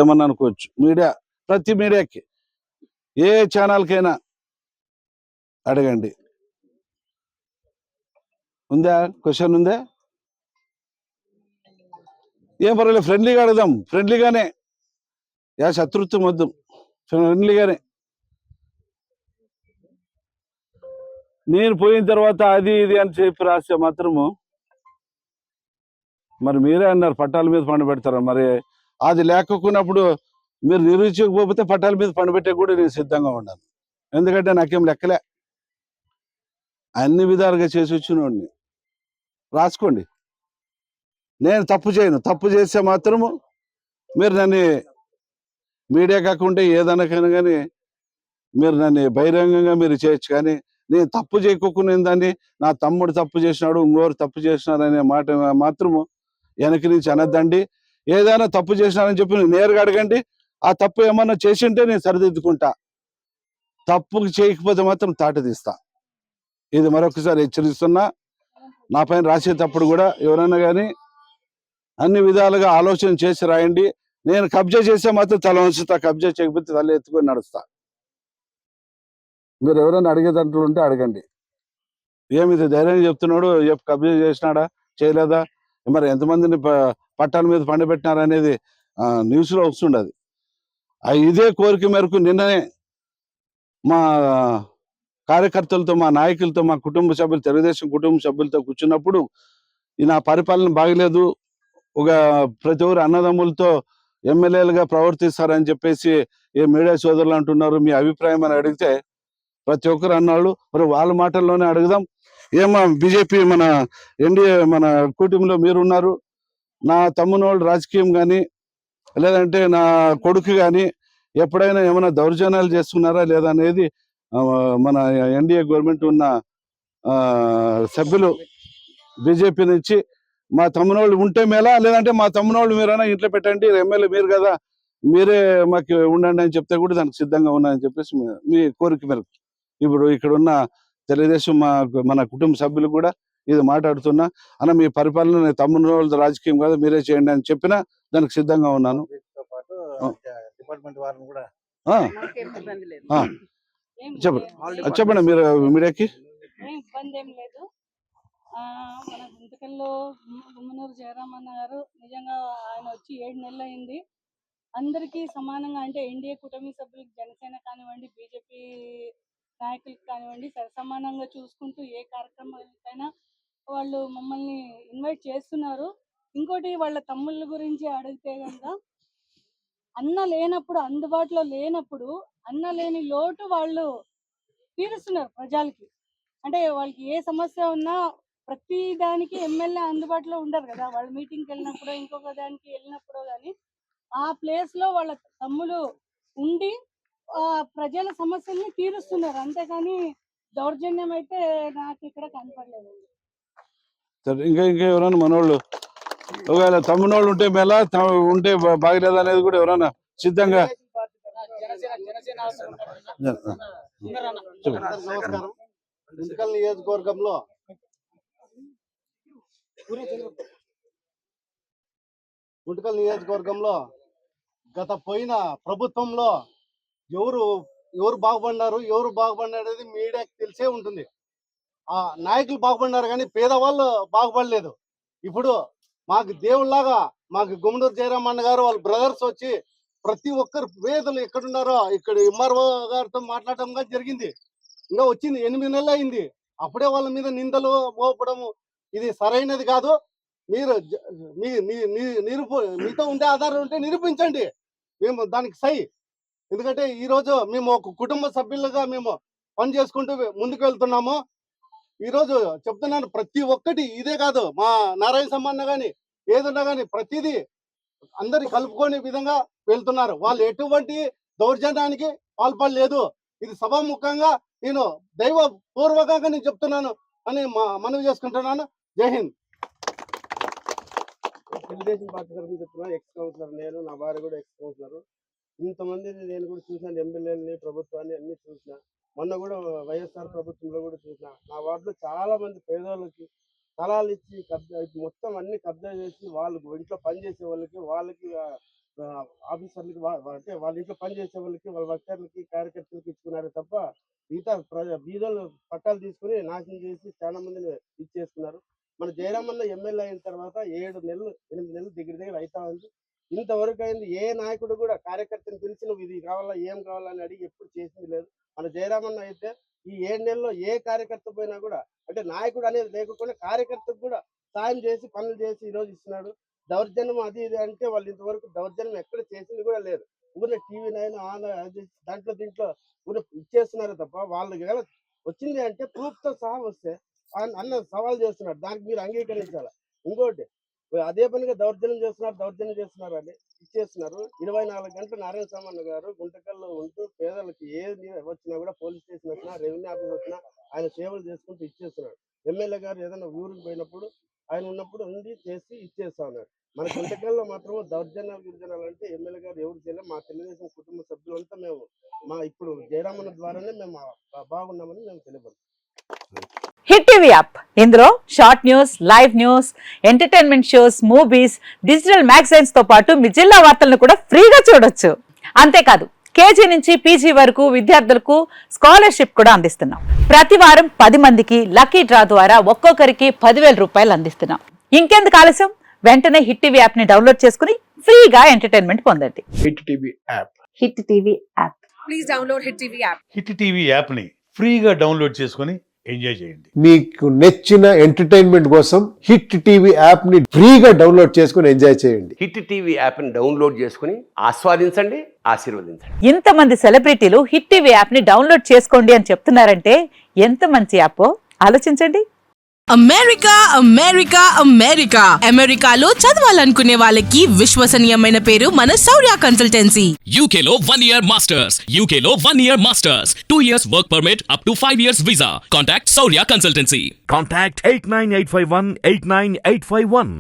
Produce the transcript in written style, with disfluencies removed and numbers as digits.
ఏమన్నా అనుకోవచ్చు. మీడియా ప్రతి మీడియాకి ఏ ఛానల్కైనా అడగండి. ఉందా? క్వశ్చన్ ఉందా? ఏం పర్వాలేదు, ఫ్రెండ్లీగా అడుగుదాం. ఫ్రెండ్లీగానే, శత్రుత్వం వద్దు, ఫ్రెండ్లీగానే. నేను పోయిన తర్వాత అది ఇది అని చెప్పి రాస్తే మాత్రము మరి మీరే అన్నారు పట్టాల మీద పండబెడతారు. మరి అది లేకపోయినప్పుడు మీరు నిరూపించకపోతే పట్టాల మీద పండబెట్టే కూడా నేను సిద్ధంగా ఉన్నాను. ఎందుకంటే నాకేం లెక్కలే, అన్ని విధాలుగా చేసి వచ్చినోడిని. రాసుకోండి. నేను తప్పు చేయను. తప్పు చేస్తే మాత్రము మీరు నన్ను మీడియా కాకుండా ఏదైనా కానీ మీరు నన్ను బహిరంగంగా మీరు చేయొచ్చు. కానీ నేను తప్పు చేయకోకుండా దాన్ని నా తమ్ముడు తప్పు చేసినాడు, ఇంకోరు తప్పు చేసినాడు అనే మాట మాత్రము వెనక నుంచి అనద్దండి. ఏదైనా తప్పు చేసినారని చెప్పి నేరుగా అడగండి. ఆ తప్పు ఏమన్నా చేసింటే నేను సరిదిద్దుకుంటా. తప్పు చేయకపోతే మాత్రం తాట తీస్తా. ఇది మరొకసారి హెచ్చరిస్తున్నా. నా పైన రాసేటప్పుడు కూడా ఎవరైనా కానీ అన్ని విధాలుగా ఆలోచన చేసి రాయండి. నేను కబ్జా చేస్తే మాత్రం తల వంచుతా, కబ్జా చేయకపోతే తల ఎత్తుకొని నడుస్తా. మీరు ఎవరైనా అడిగేటట్లు ఉంటే అడగండి. ఏమిది ధైర్యంగా చెప్తున్నాడు, కబ్జా చేసినాడా చేయలేదా, మరి ఎంతమందిని పట్టాల మీద పండబెట్టినారు అనేది న్యూస్లో వస్తుండదు. ఇదే కోరిక మేరకు నిన్ననే మా కార్యకర్తలతో, మా నాయకులతో, మా కుటుంబ సభ్యులు, తెలుగుదేశం కుటుంబ సభ్యులతో కూర్చున్నప్పుడు నా పరిపాలన బాగలేదు, ఒక ప్రతి ఒక్కరు అన్నదమ్ములతో ఎమ్మెల్యేలుగా ప్రవర్తిస్తారని చెప్పేసి ఏ మీడియా సోదరులు అంటున్నారు, మీ అభిప్రాయం అని అడిగితే ప్రతి ఒక్కరు అన్నాళ్ళు. మరి వాళ్ళ మాటల్లోనే అడుగుదాం. ఏమో బీజేపీ మన ఎన్డీఏ మన కూటమిలో మీరున్నారు. నా తమ్మునోళ్ళు రాజకీయం కానీ లేదంటే నా కొడుకు కానీ ఎప్పుడైనా ఏమైనా దౌర్జన్యాలు చేస్తున్నారా లేదా అనేది మన ఎన్డీఏ గవర్నమెంట్ ఉన్న సభ్యులు బీజేపీ నుంచి మా తమ్మునోళ్ళు ఉంటే మేలా, లేదంటే మా తమ్మునోళ్ళు మీరైనా ఇంట్లో పెట్టండి, ఎమ్మెల్యే మీరు కదా, మీరే మాకు ఉండండి అని చెప్తే కూడా దానికి సిద్ధంగా ఉన్నాయని చెప్పేసి మీ కోరిక మేరకు ఇప్పుడు ఇక్కడ ఉన్న తెలుగుదేశం మన కుటుంబ సభ్యులు కూడా ఇది మాట్లాడుతున్నా. అన్న మీ పరిపాలన తమ్మునోళ్ళ రాజకీయం కాదు, మీరే చేయండి అని చెప్పినా దానికి సిద్ధంగా ఉన్నాను. చెప్పండి మీరు మీడియాకి. ఇబ్బంది ఏం లేదు. మన గుంతకల్లో గుమ్మనూరు జయరామన్న గారు నిజంగా ఆయన వచ్చి 7 నెలలు అయింది. అందరికీ సమానంగా, అంటే ఎన్డీఏ కూటమి సభ్యులకు, జనసేన కానివ్వండి, బీజేపీ నాయకులకు కానివ్వండి, సమానంగా చూసుకుంటూ ఏ కార్యక్రమాలకైనా వాళ్ళు మమ్మల్ని ఇన్వైట్ చేస్తున్నారు. ఇంకోటి వాళ్ళ తమ్ముళ్ళ గురించి అడిగితే కనుక, అన్న లేనప్పుడు, అందుబాటులో లేనప్పుడు అన్న లేని లోటు వాళ్ళు తీరుస్తున్నారు ప్రజలకి. అంటే వాళ్ళకి ఏ సమస్య ఉన్నా ప్రతి దానికి ఎమ్మెల్యే అందుబాటులో ఉండరు కదా. వాళ్ళ మీటింగ్కి వెళ్ళినప్పుడు, ఇంకొక దానికి వెళ్ళినప్పుడు కానీ ఆ ప్లేస్ లో వాళ్ళ తమ్ముడు ఉండి ప్రజల సమస్యల్ని తీరుస్తున్నారు. అంతేకాని దౌర్జన్యం అయితే నాకు ఇక్కడ కనపడలేదు. ఇంకా ఎవరైనా మనోళ్ళు ఒకవేళ తమ్మునోళ్ళు ఉంటే మేళ ఉంటే బాగలేదు అనేది కూడా ఎవరైనా సిద్ధంగా. నమస్కారం. గుంతకల్ నియోజకవర్గంలో గత పోయిన ప్రభుత్వంలో ఎవరు బాగుపడినారు, ఎవరు బాగుపడినారనేది మీడియాకి తెలిసే ఉంటుంది. ఆ నాయకులు బాగుపడినారు కానీ పేదవాళ్ళు బాగుపడలేదు. ఇప్పుడు మాకు దేవుళ్లాగా మాకు గుమ్మనూరు జయరామన్న గారు వాళ్ళ బ్రదర్స్ వచ్చి ప్రతి ఒక్కరు పేదలు ఎక్కడున్నారో ఇక్కడ ఎంఆర్ఓ గారితో మాట్లాడడం జరిగింది. ఇంకా వచ్చింది 8 నెలలు అయింది. అప్పుడే వాళ్ళ మీద నిందలు మోపడము ఇది సరైనది కాదు. మీరు మీతో ఉండే ఆధారం ఉంటే నిరూపించండి, మేము దానికి సై. ఎందుకంటే ఈరోజు మేము ఒక కుటుంబ సభ్యులుగా మేము పని చేసుకుంటూ ముందుకు వెళ్తున్నాము. ఈరోజు చెప్తున్నాను, ప్రతి ఒక్కటి ఇదే కాదు, మా నారాయణ సమ్మన్న కానీ ఏదన్నా కానీ ప్రతిదీ అందరి కలుపుకునే విధంగా వెళ్తున్నారు. వాళ్ళు ఎటువంటి దౌర్జన్యానికి పాల్పడలేదు. ఇది సభాముఖంగా నేను దైవ పూర్వకంగా నేను చెప్తున్నాను అని మనవి చేసుకుంటున్నాను. జై హింద్. తెలుగుదేశం పార్టీ తరఫున చెప్తున్నాను. ఎక్స్ కౌన్సిలర్ నేను, నా భార్య కూడా ఎక్స్ కౌన్సిలర్. ఇంతమందిని నేను కూడా చూసాను, ఎమ్మెల్యేలని, ప్రభుత్వాన్ని అన్ని చూసిన. మొన్న కూడా వైఎస్ఆర్ ప్రభుత్వంలో కూడా చూసిన. నా వార్డులో చాలా మంది పేదవాళ్ళకి స్థలాలు ఇచ్చి మొత్తం అన్ని కబ్జా చేసి వాళ్ళు ఇంట్లో పనిచేసే వాళ్ళకి ఆఫీసర్లకి అంటే వాళ్ళ ఇంట్లో పనిచేసే వాళ్ళకి వాళ్ళ వర్కర్లకి కార్యకర్తలకి ఇచ్చుకున్నారు తప్ప మిగతా బీదోళ్ళు పట్టాలు తీసుకుని నాశనం చేసి చాలా మందిని ఇచ్చేసుకున్నారు. మన జయరామన్న ఎమ్మెల్యే అయిన తర్వాత 7 నెలలు 8 నెలలు దగ్గర అవుతా ఉంది. ఇంతవరకు అయింది ఏ నాయకుడు కూడా కార్యకర్తను పిలిచి నువ్వు ఇది కావాలా ఏం కావాలా అని అడిగి ఎప్పుడు చేసింది లేదు. మన జయరామన్న అయితే ఈ 7 నెలల్లో ఏ కార్యకర్త పోయినా కూడా అంటే నాయకుడు అనేది లేకుండా కార్యకర్తకు కూడా సాయం చేసి పనులు చేసి ఈ రోజు ఇస్తున్నాడు. దౌర్జన్యం అది ఇది అంటే వాళ్ళు ఇంతవరకు దౌర్జన్యం ఎక్కడ చేసింది కూడా లేదు. ఊరినే TV9 అది దీంట్లో ఊరినే ఇచ్చేస్తున్నారు తప్ప వాళ్ళకి వచ్చింది అంటే ప్రూఫ్ తో సహా వస్తే అన్న సవాల్ చేస్తున్నాడు, దానికి మీరు అంగీకరించాలి. ఇంకోటి అదే పనిగా దౌర్జన్యం చేస్తున్నారు అని ఇచ్చేస్తున్నారు. 24 గంటలు నారాయణ సామన్న గారు గుంటకల్లో ఉంటూ పేదలకు ఏది వచ్చినా కూడా పోలీస్ స్టేషన్ వచ్చినా రెవెన్యూ ఆఫీస్ వచ్చినా ఆయన సేవలు చేసుకుంటూ ఇచ్చేస్తున్నాడు. ఎమ్మెల్యే గారు ఏదైనా ఊరికి పోయినప్పుడు ఆయన ఉన్నప్పుడు ఉండి చేసి ఇచ్చేస్తా ఉన్నాడు. మన గుంటకల్లో మాత్రం గిరిజనాలు అంటే ఎమ్మెల్యే గారు ఎవరు చేయలేదు. మా తెలుగుదేశం కుటుంబ సభ్యులంతా మేము ఇప్పుడు జయరామన్న ద్వారానే మేము బాగున్నామని మేము తెలియపరుస్తాం. హిట్ టీవీ యాప్, ఇందులో short news, live news, entertainment shows, movies, digital magazines తో పాటు మీ జిల్లా వార్తలను కూడా ఫ్రీగా చూడొచ్చు. అంతేకాదు KG నుంచి PG వరకు విద్యార్థులకు స్కాలర్షిప్ కూడా అందిస్తున్నాం. ప్రతి వారం 10 మందికి లక్కీ డ్రా ద్వారా ఒక్కొక్కరికి 10,000 రూపాయలు అందిస్తున్నాం. ఇంకెందుకు ఆలస్యం, వెంటనే హిట్ టీవీ యాప్ ని డౌన్లోడ్ చేసుకుని ఫ్రీగా ఎంటర్టైన్మెంట్ పొందండి. Hit TV app. Hit TV app. Please download hit TV app. Hit TV యాప్ని ఫ్రీగా డౌన్లోడ్ చేసుకొని ఎంజాయ్ చేయండి. మీకు నచ్చిన ఎంటర్టైన్మెంట్ కోసం హిట్ టీవీ యాప్ ని ఫ్రీగా డౌన్లోడ్ చేసుకొని ఎంజాయ్ చేయండి. హిట్ టీవీ యాప్ ని డౌన్లోడ్ చేసుకుని ఆస్వాదించండి, ఆశీర్వదించండి. ఇంతమంది సెలబ్రిటీలు హిట్ టీవీ యాప్ ని డౌన్లోడ్ చేసుకోండి అని చెప్తున్నారంటే ఎంత మంచి యాప్ ఆలోచించండి. అమెరికాలో చదవాలనుకునే వాళ్ళకి విశ్వసనీయమైన పేరు మన శౌర్య కన్సల్టెన్సీ. UK లో 1 year masters. UK లో 1 year masters. 2 years work permit up to 5 years visa. Contact Saurya Consultancy. Contact 89851 89851.